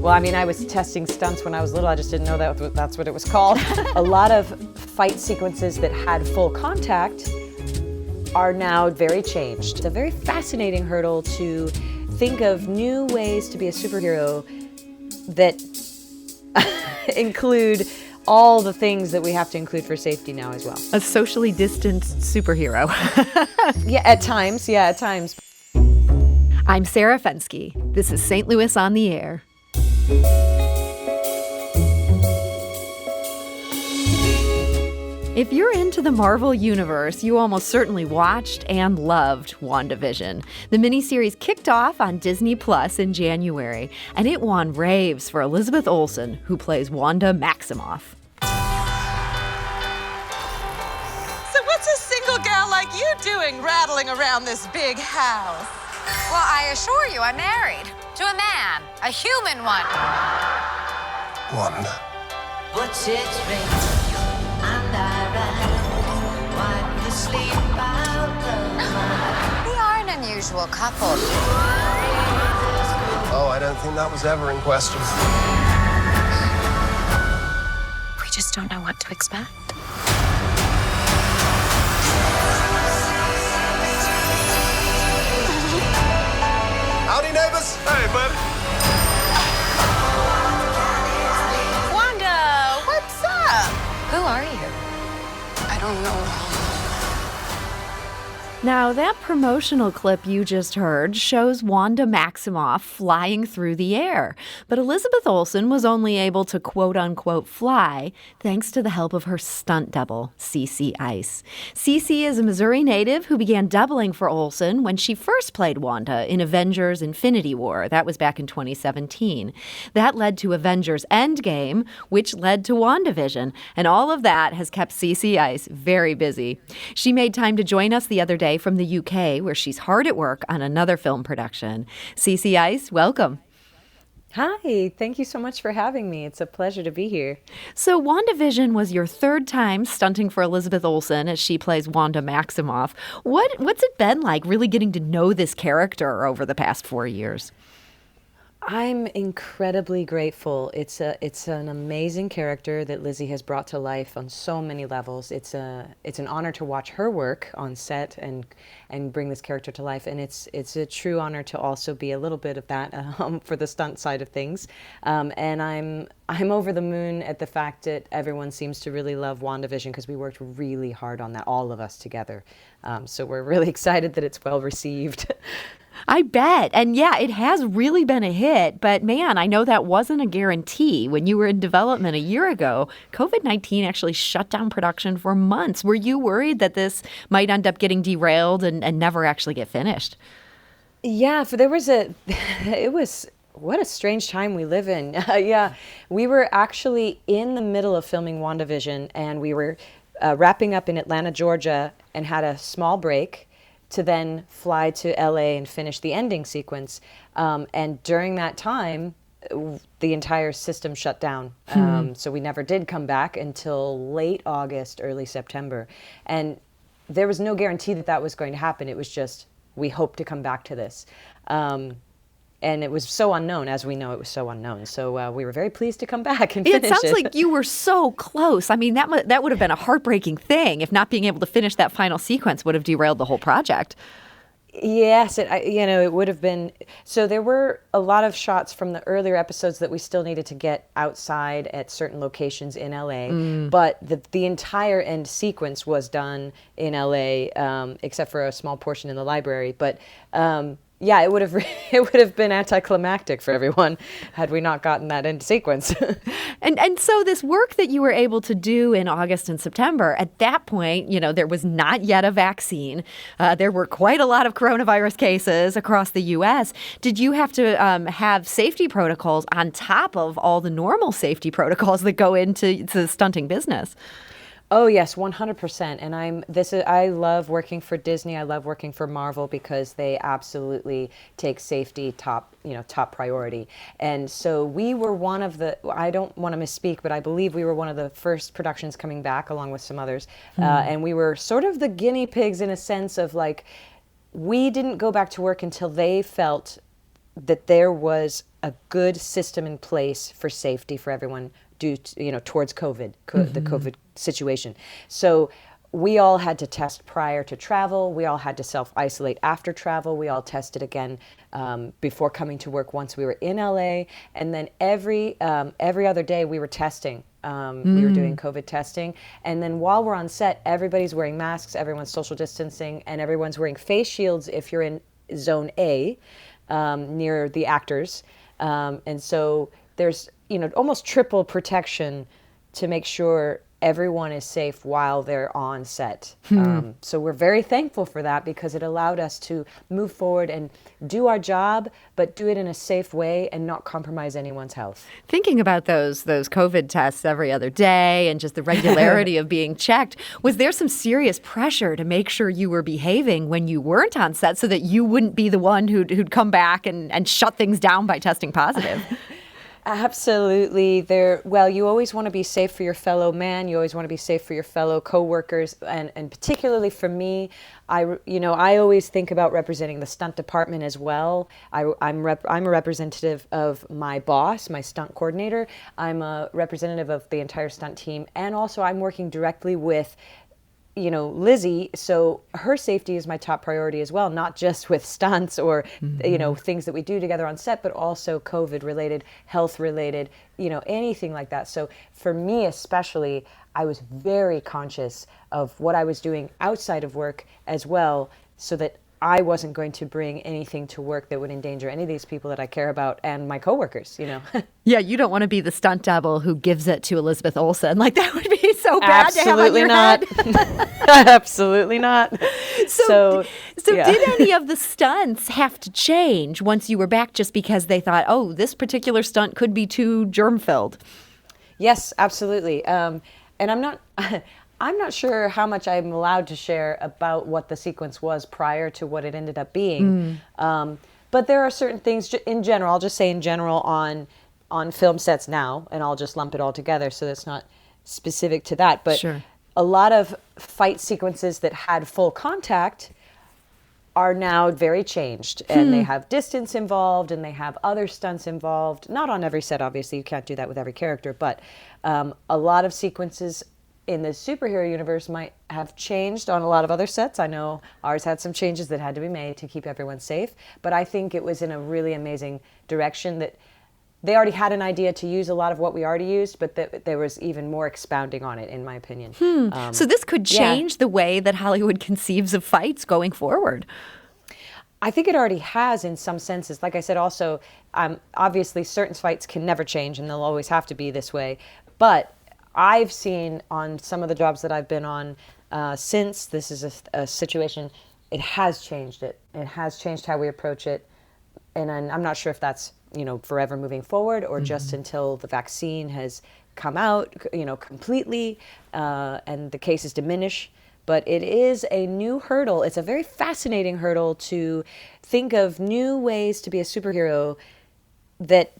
Well, I mean, I was testing stunts when I was little. I just didn't know that's what it was called. A lot of fight sequences that had full contact are now very changed. It's a very fascinating hurdle to think of new ways to be a superhero that include all the things that we have to include for safety now as well. A socially distanced superhero. Yeah, at times. I'm Sarah Fensky. This is St. Louis on the Air. If you're into the Marvel Universe, you almost certainly watched and loved WandaVision. The miniseries kicked off on Disney Plus in January, and it won raves for Elizabeth Olsen, who plays Wanda Maximoff. So what's a single gal like you doing rattling around this big house? Well, I assure you, I'm married to a man, a human one. Wanda. What's it ring? And I ran. Wipe the sleep out of my. We are an unusual couple. Oh, I don't think that was ever in question. We just don't know what to expect. Howdy, neighbors. Hey, bud. Wanda, what's up? Who are you? I don't know. Now, that promotional clip you just heard shows Wanda Maximoff flying through the air. But Elizabeth Olsen was only able to quote-unquote fly thanks to the help of her stunt double, CeCe Ice. CeCe is a Missouri native who began doubling for Olsen when she first played Wanda in Avengers Infinity War. That was back in 2017. That led to Avengers Endgame, which led to WandaVision. And all of that has kept CeCe Ice very busy. She made time to join us the other day from the UK, where she's hard at work on another film production. CeCe Ice, welcome. Hi, thank you so much for having me. It's a pleasure to be here. So WandaVision was your third time stunting for Elizabeth Olsen as she plays Wanda Maximoff. What's it been like really getting to know this character over the past 4 years? I'm incredibly grateful. It's an amazing character that Lizzie has brought to life on so many levels. It's an honor to watch her work on set and bring this character to life, and it's a true honor to also be a little bit of that for the stunt side of things. And I'm over the moon at the fact that everyone seems to really love WandaVision because we worked really hard on that, all of us together. So we're really excited that it's well received. I bet. And yeah, it has really been a hit. But man, I know that wasn't a guarantee. When you were in development a year ago, COVID-19 actually shut down production for months. Were you worried that this might end up getting derailed and never actually get finished? Yeah, what a strange time we live in. Yeah, we were actually in the middle of filming WandaVision, and we were wrapping up in Atlanta, Georgia, and had a small break to then fly to LA and finish the ending sequence. And during that time, the entire system shut down. So we never did come back until late August, early September. And there was no guarantee that was going to happen. It was just, we hope to come back to this. And it was so unknown, as we know, it was so unknown. So we were very pleased to come back and finish it. It sounds like you were so close. I mean, that would have been a heartbreaking thing if not being able to finish that final sequence would have derailed the whole project. Yes, it would have been. So there were a lot of shots from the earlier episodes that we still needed to get outside at certain locations in LA. But the entire end sequence was done in LA, except for a small portion in the library. But yeah, it would have been anticlimactic for everyone had we not gotten that end sequence. And so this work that you were able to do in August and September, at that point, there was not yet a vaccine. There were quite a lot of coronavirus cases across the U.S. Did you have to have safety protocols on top of all the normal safety protocols that go into the stunting business? Oh yes, 100%. And I love working for Disney. I love working for Marvel because they absolutely take safety top priority. And so we were one of the, I don't want to misspeak, but I believe we were one of the first productions coming back along with some others. And we were sort of the guinea pigs in a sense of like, we didn't go back to work until they felt that there was a good system in place for safety for everyone due to, towards COVID, the COVID situation. So we all had to test prior to travel. We all had to self-isolate after travel. We all tested again before coming to work once we were in LA. And then every other day we were testing. We were doing COVID testing. And then while we're on set, everybody's wearing masks, everyone's social distancing, and everyone's wearing face shields if you're in Zone A near the actors. And so there's, almost triple protection to make sure everyone is safe while they're on set. So we're very thankful for that because it allowed us to move forward and do our job, but do it in a safe way and not compromise anyone's health. Thinking about those COVID tests every other day and just the regularity of being checked, was there some serious pressure to make sure you were behaving when you weren't on set so that you wouldn't be the one who'd come back and shut things down by testing positive? Absolutely. You always want to be safe for your fellow man. You always want to be safe for your fellow coworkers, and particularly for me, I always think about representing the stunt department as well. I'm a representative of my boss, my stunt coordinator. I'm a representative of the entire stunt team, and also I'm working directly with Lizzie, so her safety is my top priority as well, not just with stunts or, things that we do together on set, but also COVID related, health related, anything like that. So for me especially, I was very conscious of what I was doing outside of work as well, so that I wasn't going to bring anything to work that would endanger any of these people that I care about and my coworkers, Yeah, you don't want to be the stunt double who gives it to Elizabeth Olsen. Like, that would be so bad to have on your head. Absolutely not. So did any of the stunts have to change once you were back just because they thought, oh, this particular stunt could be too germ-filled? Yes, absolutely. And I'm not sure how much I'm allowed to share about what the sequence was prior to what it ended up being. But there are certain things in general, I'll just say in general on film sets now, and I'll just lump it all together so that's not specific to that. But Sure. A lot of fight sequences that had full contact are now very changed, and they have distance involved and they have other stunts involved. Not on every set, obviously, you can't do that with every character, but a lot of sequences in the superhero universe might have changed on a lot of other sets. I know ours had some changes that had to be made to keep everyone safe, but I think it was in a really amazing direction that they already had an idea to use a lot of what we already used, but there was even more expounding on it, in my opinion. So this could change the way that Hollywood conceives of fights going forward. I think it already has in some senses. Like I said, also, obviously certain fights can never change and they'll always have to be this way. But I've seen on some of the jobs that I've been on since this is a situation, it has changed it. It has changed how we approach it. And I'm not sure if that's, forever moving forward or just until the vaccine has come out, completely and the cases diminish. But it is a new hurdle. It's a very fascinating hurdle to think of new ways to be a superhero that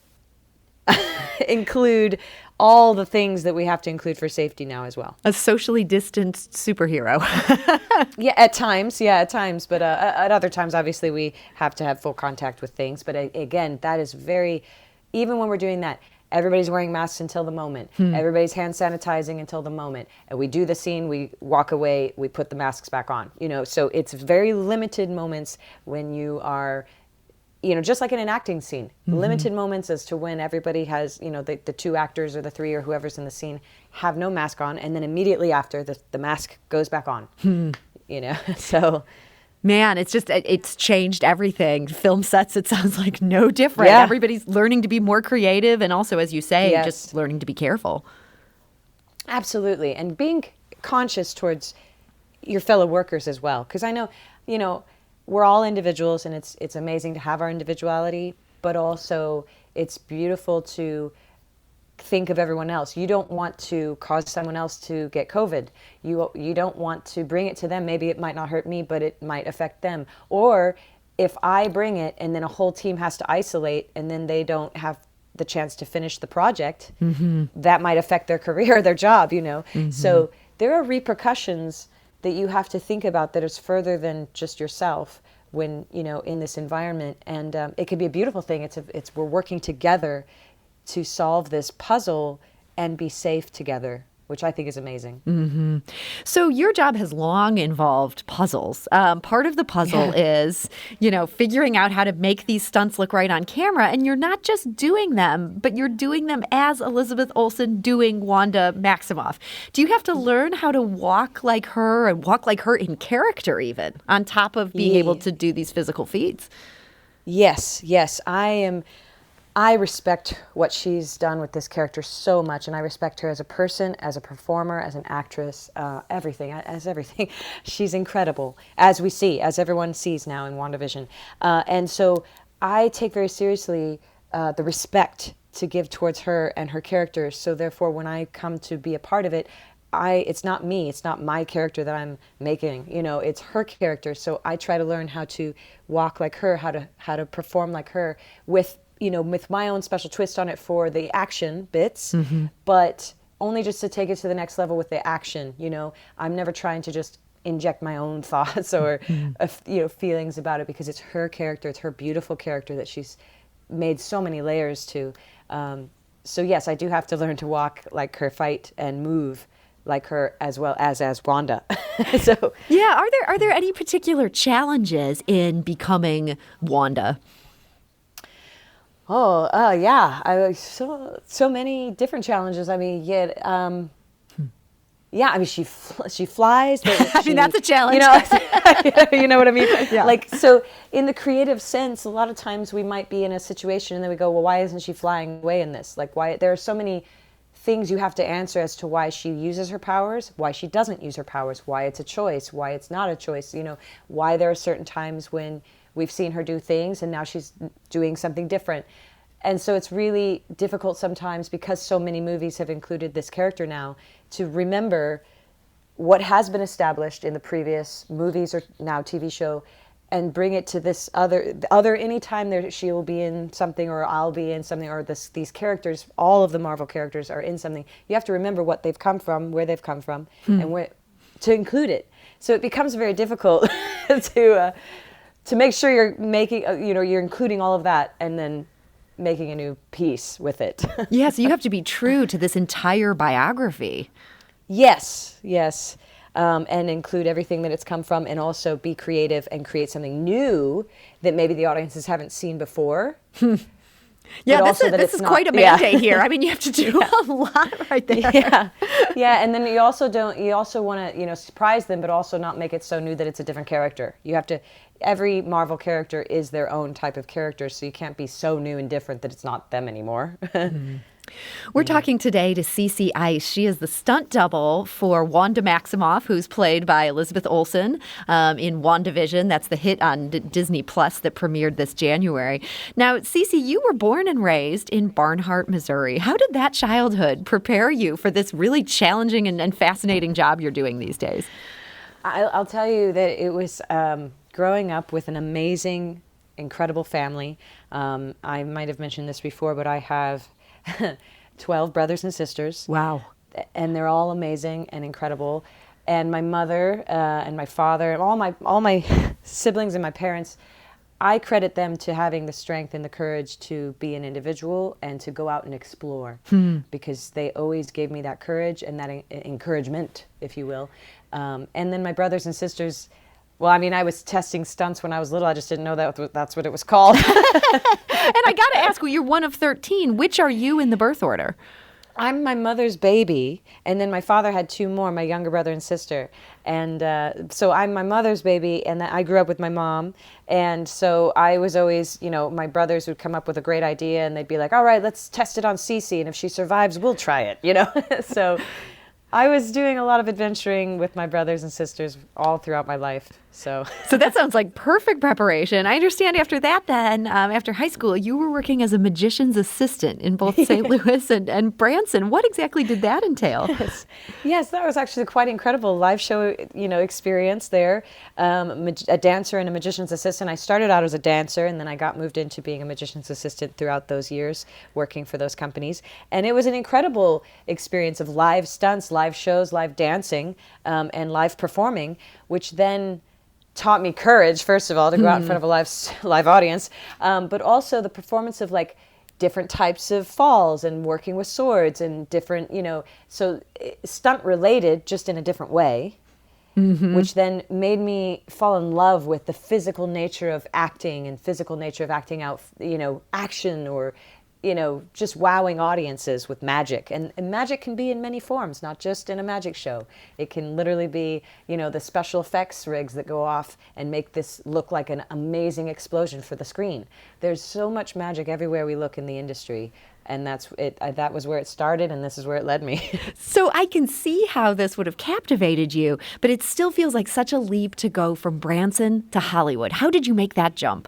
include all the things that we have to include for safety now as well. A socially distanced superhero. Yeah, at times. But at other times, obviously, we have to have full contact with things. But again, that is even when we're doing that, everybody's wearing masks until the moment. Everybody's hand sanitizing until the moment. And we do the scene, we walk away, we put the masks back on. So it's very limited moments when you are, just like in an acting scene, limited moments as to when everybody has, the two actors or the three or whoever's in the scene have no mask on. And then immediately after, the mask goes back on, so... Man, it's changed everything. Film sets, it sounds like no different. Yeah. Everybody's learning to be more creative and also, as you say, Yes. just learning to be careful. Absolutely. And being conscious towards your fellow workers as well. Because I know, we're all individuals and it's amazing to have our individuality, but also it's beautiful to think of everyone else. You don't want to cause someone else to get COVID. You don't want to bring it to them. Maybe it might not hurt me, but it might affect them. Or if I bring it and then a whole team has to isolate and then they don't have the chance to finish the project, that might affect their career, their job, So there are repercussions that you have to think about that is further than just yourself when, in this environment. And it can be a beautiful thing. It's we're working together to solve this puzzle and be safe together, which I think is amazing. So your job has long involved puzzles. Part of the puzzle is, figuring out how to make these stunts look right on camera. And you're not just doing them, but you're doing them as Elizabeth Olsen doing Wanda Maximoff. Do you have to learn how to walk like her and walk like her in character even, on top of being able to do these physical feats? Yes. I respect what she's done with this character so much, and I respect her as a person, as a performer, as an actress, everything. She's incredible, as everyone sees now in WandaVision. And so I take very seriously the respect to give towards her and her character. So therefore, when I come to be a part of it, it's not me, it's not my character that I'm making, it's her character. So I try to learn how to walk like her, how to perform like her with my own special twist on it for the action bits, but only just to take it to the next level with the action. I'm never trying to just inject my own thoughts or feelings about it, because it's her character, it's her beautiful character that she's made so many layers to. So yes, I do have to learn to walk like her, fight and move like her, as well as Wanda. So yeah, are there any particular challenges in becoming Wanda? Yeah. So many different challenges. I mean, she flies. That's a challenge. You know what I mean? Yeah. Like, so in the creative sense, a lot of times we might be in a situation and then we go, well, why isn't she flying away in this? Like, why? There are so many things you have to answer as to why she uses her powers, why she doesn't use her powers, why it's a choice, why it's not a choice. Why there are certain times when we've seen her do things and now she's doing something different. And so it's really difficult sometimes, because so many movies have included this character now, to remember what has been established in the previous movies or now TV show and bring it to this other anytime she will be in something or I'll be in something, or these characters, all of the Marvel characters are in something. You have to remember what they've come from, where they've come from, and to include it. So it becomes very difficult to make sure you're making, you're including all of that and then making a new piece with it. Yeah, so you have to be true to this entire biography. Yes. And include everything that it's come from, and also be creative and create something new that maybe the audiences haven't seen before. Yeah, this is quite a mandate here. I mean, you have to do a lot right there. Yeah, and then you also want to, surprise them, but also not make it so new that it's a different character. You have to, every Marvel character is their own type of character, so you can't be so new and different that it's not them anymore. We're talking today to Cece Ice. She is the stunt double for Wanda Maximoff, who's played by Elizabeth Olsen in WandaVision. That's the hit on Disney Plus that premiered this January. Now, Cece, you were born and raised in Barnhart, Missouri. How did that childhood prepare you for this really challenging and fascinating job you're doing these days? I'll tell you that it was growing up with an amazing, incredible family. I might have mentioned this before, but I have 12 brothers and sisters. Wow. And they're all amazing and incredible. And my mother and my father, and all my siblings and my parents, I credit them to having the strength and the courage to be an individual and to go out and explore, because they always gave me that courage and that encouragement, if you will. And then my brothers and sisters, well, I mean, I was testing stunts when I was little. I just didn't know that's what it was called. And I got to ask, well, you're one of 13. Which are you in the birth order? I'm my mother's baby, and then my father had two more, my younger brother and sister. And so I'm my mother's baby, and I grew up with my mom. And so I was always, my brothers would come up with a great idea, and they'd be like, all right, let's test it on Cece, and if she survives, we'll try it, So I was doing a lot of adventuring with my brothers and sisters all throughout my life. So that sounds like perfect preparation. I understand after that then, after high school, you were working as a magician's assistant in both St. Louis and Branson. What exactly did that entail? Yes, that was actually quite incredible live show, experience there. A dancer and a magician's assistant. I started out as a dancer, and then I got moved into being a magician's assistant throughout those years, working for those companies. And it was an incredible experience of live stunts, live shows, live dancing, and live performing, which then taught me courage, first of all, to go out in front of a live audience, but also the performance of like different types of falls and working with swords and different, so stunt related, just in a different way, which then made me fall in love with the physical nature of acting and physical nature of acting out, action or, just wowing audiences with magic. And magic can be in many forms, not just in a magic show. It can literally be, the special effects rigs that go off and make this look like an amazing explosion for the screen. There's so much magic everywhere we look in the industry. And that's it. That was where it started, and this is where it led me. So I can see how this would have captivated you, but it still feels like such a leap to go from Branson to Hollywood. How did you make that jump?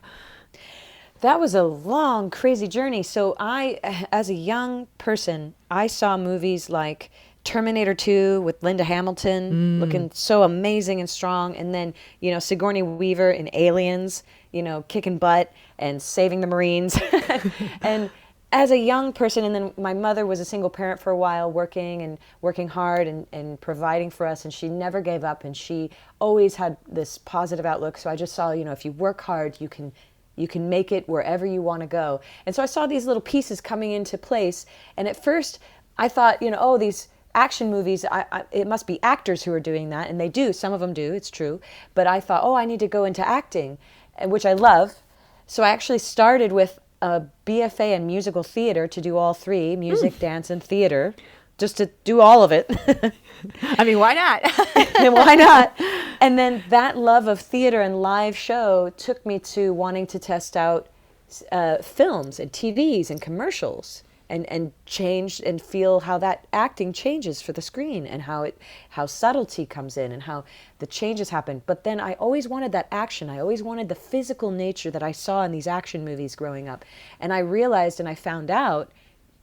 That was a long, crazy journey. So as a young person, I saw movies like Terminator 2 with Linda Hamilton looking so amazing and strong. And then, Sigourney Weaver in Aliens, kicking butt and saving the Marines. And as a young person, and then my mother was a single parent for a while, working hard and providing for us, and she never gave up, and she always had this positive outlook. So I just saw, if you work hard, you can make it wherever you want to go. And so I saw these little pieces coming into place. And at first I thought, these action movies, it must be actors who are doing that. And they do. Some of them do. It's true. But I thought, I need to go into acting, which I love. So I actually started with a BFA in musical theater to do all three, music, dance, and theater, just to do all of it. I mean, why not? And why not? And then that love of theater and live show took me to wanting to test out films and TVs and commercials and change and feel how that acting changes for the screen and how subtlety comes in and how the changes happen. But then I always wanted that action. I always wanted the physical nature that I saw in these action movies growing up. And I realized and I found out,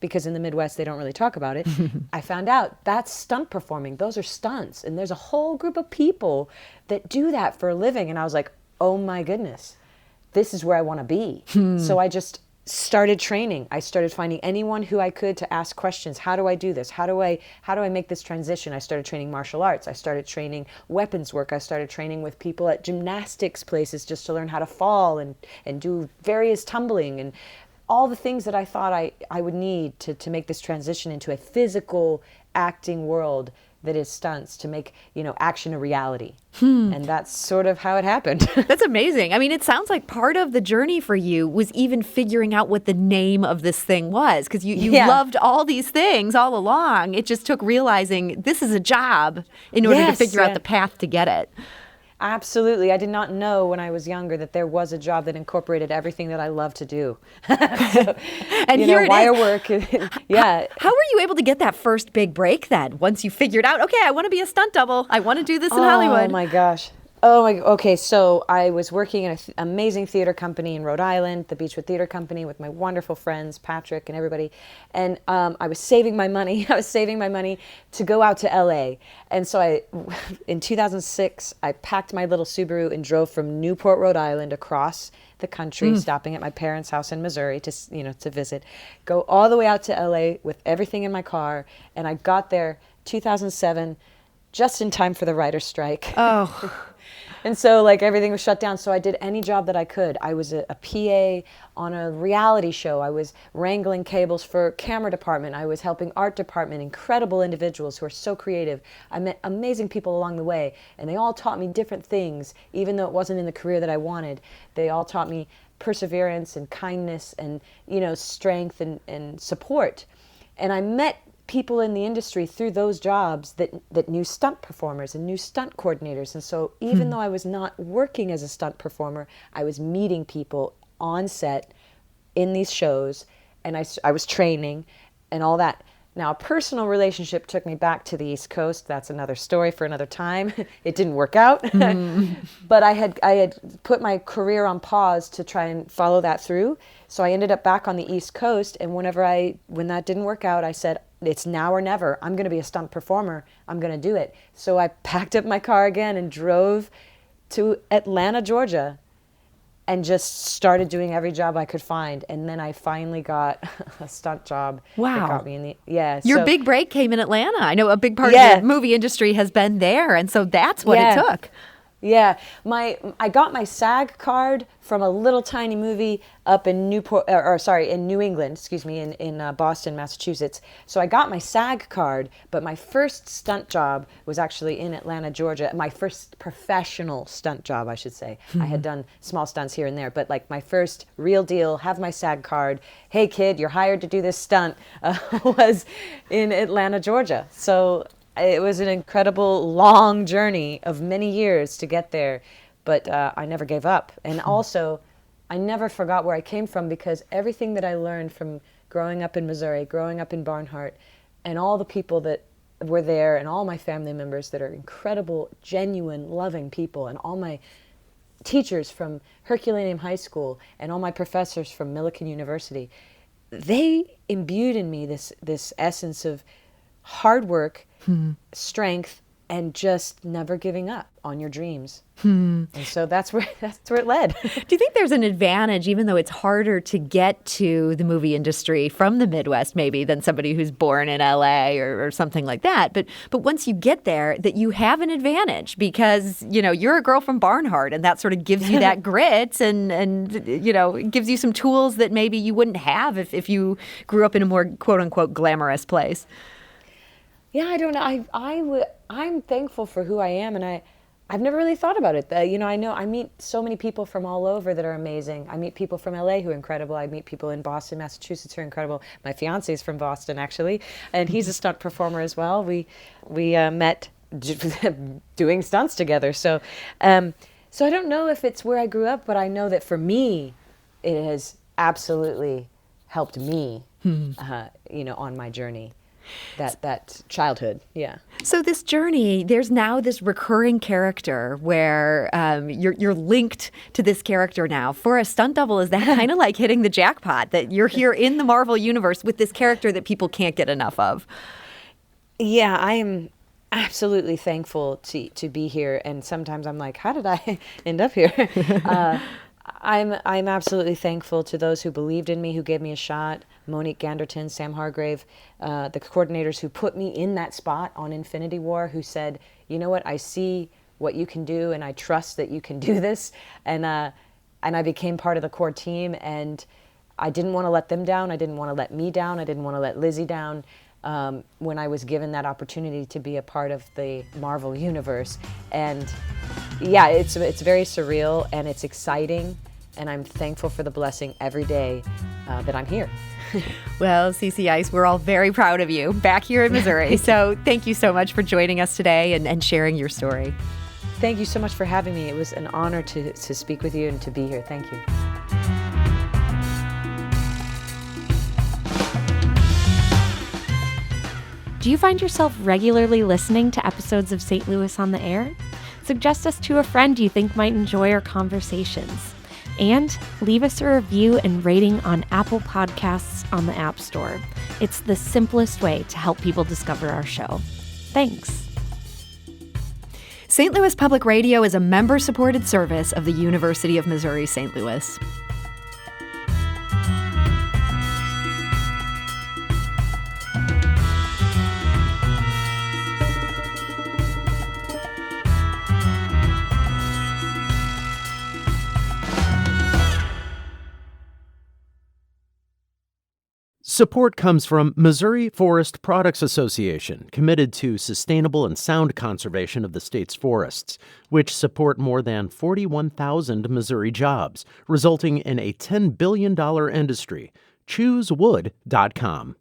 because in the Midwest they don't really talk about it, I found out that's stunt performing. Those are stunts. And there's a whole group of people that do that for a living. And I was like, oh my goodness, this is where I want to be. So I just started training. I started finding anyone who I could to ask questions. How do I do this? How do I make this transition? I started training martial arts. I started training weapons work. I started training with people at gymnastics places just to learn how to fall and do various tumbling and all the things that I thought I would need to make this transition into a physical acting world that is stunts, to make, action a reality. And that's sort of how it happened. That's amazing. I mean, it sounds like part of the journey for you was even figuring out what the name of this thing was, because you loved all these things all along. It just took realizing this is a job in order to figure out the path to get it. Absolutely. I did not know when I was younger that there was a job that incorporated everything that I love to do. And here it wire is. work. Yeah. How were you able to get that first big break then? Once you figured out, okay, I want to be a stunt double. I want to do this in Hollywood. Oh my gosh. Okay. So I was working in an amazing theater company in Rhode Island, the Beechwood Theater Company, with my wonderful friends, Patrick and everybody. And I was saving my money. I was saving my money to go out to LA. And so in 2006, I packed my little Subaru and drove from Newport, Rhode Island across the country, stopping at my parents' house in Missouri to visit, go all the way out to LA with everything in my car. And I got there 2007, just in time for the writer's strike. Oh. And so everything was shut down. So I did any job that I could. I was a PA on a reality show. I was wrangling cables for camera department. I was helping art department, incredible individuals who are so creative. I met amazing people along the way, and they all taught me different things, even though it wasn't in the career that I wanted. They all taught me perseverance and kindness and, strength and support. And I met people in the industry through those jobs that knew stunt performers and knew stunt coordinators. And so even though I was not working as a stunt performer, I was meeting people on set in these shows, and I was training and all that. Now, a personal relationship took me back to the East Coast. That's another story for another time. It didn't work out. But I had put my career on pause to try and follow that through. So I ended up back on the East Coast, and when that didn't work out, I said, it's now or never. I'm going to be a stunt performer. I'm going to do it. So I packed up my car again and drove to Atlanta, Georgia, and just started doing every job I could find. And then I finally got a stunt job. Wow. That got me in the, Your big break came in Atlanta. I know a big part of the movie industry has been there, and so that's what it took. Yeah, I got my SAG card from a little tiny movie up in in New England, excuse me, in Boston, Massachusetts. So I got my SAG card, but my first stunt job was actually in Atlanta, Georgia. My first professional stunt job, I should say. I had done small stunts here and there, but like my first real deal, have my SAG card. Hey kid, you're hired to do this stunt, was in Atlanta, Georgia. So it was an incredible long journey of many years to get there, but I never gave up. And also, I never forgot where I came from, because everything that I learned from growing up in Missouri, growing up in Barnhart, and all the people that were there, and all my family members that are incredible, genuine, loving people, and all my teachers from Herculaneum High School, and all my professors from Millikan University, they imbued in me this essence of hard work, strength, and just never giving up on your dreams. And so that's where it led. Do you think there's an advantage, even though it's harder to get to the movie industry from the Midwest maybe than somebody who's born in LA or something like that? But once you get there, that you have an advantage because, you're a girl from Barnhart, and that sort of gives you that grit and it gives you some tools that maybe you wouldn't have if you grew up in a more quote unquote glamorous place. Yeah, I don't know. I'm thankful for who I am, and I've never really thought about it. I know I meet so many people from all over that are amazing. I meet people from LA who are incredible. I meet people in Boston, Massachusetts who are incredible. My fiance is from Boston, actually, and he's a stunt performer as well. We met doing stunts together. So I don't know if it's where I grew up, but I know that for me, it has absolutely helped me, on my journey. That childhood, yeah. So this journey, there's now this recurring character where you're linked to this character now. For a stunt double, is that kind of like hitting the jackpot, that you're here in the Marvel Universe with this character that people can't get enough of? Yeah, I am absolutely thankful to be here, and sometimes I'm like, how did I end up here? I'm absolutely thankful to those who believed in me, who gave me a shot. Monique Ganderton, Sam Hargrave, the coordinators who put me in that spot on Infinity War, who said, you know what, I see what you can do, and I trust that you can do this. And I became part of the core team, and I didn't want to let them down. I didn't want to let me down. I didn't want to let Lizzie down when I was given that opportunity to be a part of the Marvel Universe. And yeah, it's very surreal, and it's exciting, and I'm thankful for the blessing every day that I'm here. Well, CC Ice, we're all very proud of you back here in Missouri. So thank you so much for joining us today and sharing your story. Thank you so much for having me. It was an honor to speak with you and to be here. Thank you. Do you find yourself regularly listening to episodes of St. Louis on the Air? Suggest us to a friend you think might enjoy our conversations. And leave us a review and rating on Apple Podcasts on the App Store. It's the simplest way to help people discover our show. Thanks. St. Louis Public Radio is a member-supported service of the University of Missouri St. Louis. Support comes from Missouri Forest Products Association, committed to sustainable and sound conservation of the state's forests, which support more than 41,000 Missouri jobs, resulting in a $10 billion industry. ChooseWood.com.